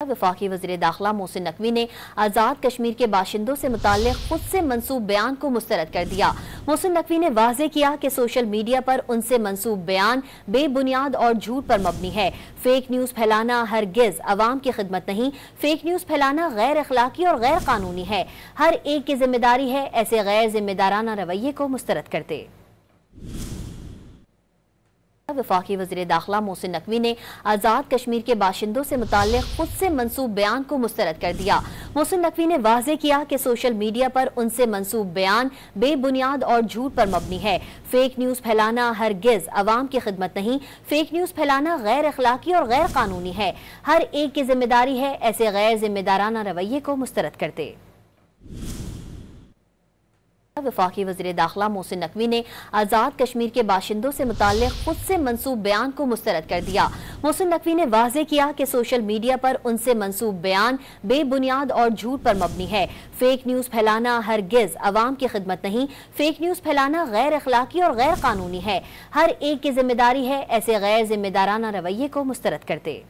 वफाकी वज़ीर दाखिला मोहसिन नकवी ने आज़ाद कश्मीर के बाशिंदों से मुताल्लिक़ खुद से मंसूब बयान को मुस्तरद कर दिया। मोहसिन नकवी ने वाज़ेह किया कि सोशल मीडिया पर उनसे मंसूब बयान बेबुनियाद और झूठ पर मबनी है। फेक न्यूज़ फैलाना हरगिज़ अवाम की खिदमत नहीं, फेक न्यूज़ फैलाना गैर अखलाकी और गैर कानूनी है। हर एक की जिम्मेदारी है ऐसे गैर जिम्मेदाराना रवैये को मुस्तरद करते। वफाकी वज़ीर दाखिला मोहसिन नकवी ने आज़ाद कश्मीर के बाशिंदों से मुताल्लिक़ खुद से मंसूब बयान को मुस्तरद कर दिया। मोहसिन नकवी ने वाज़ेह किया कि सोशल मीडिया पर उनसे मंसूब बयान बेबुनियाद और झूठ पर मबनी है। फेक न्यूज़ फैलाना हरगिज़ अवाम की खिदमत नहीं, फेक न्यूज़ फैलाना गैर अखलाकी और गैर कानूनी है। हर एक की जिम्मेदारी है ऐसे गैर जिम्मेदाराना रवैये को मुस्तरद करते। वफाकी वज़ीर दाखिला मोहसिन नकवी ने आज़ाद कश्मीर के बाशिंदों से मुताल्लिक़ खुद से मंसूब बयान को मुस्तरद कर दिया। मोहसिन नकवी ने वाज़ेह किया कि सोशल मीडिया पर उनसे मंसूब बयान बेबुनियाद और झूठ पर मबनी है। फेक न्यूज़ फैलाना हरगिज़ अवाम की खिदमत नहीं, फेक न्यूज़ फैलाना गैर अखलाकी और गैर कानूनी है। हर एक की जिम्मेदारी है ऐसे गैर जिम्मेदाराना रवैये को मुस्तरद करते।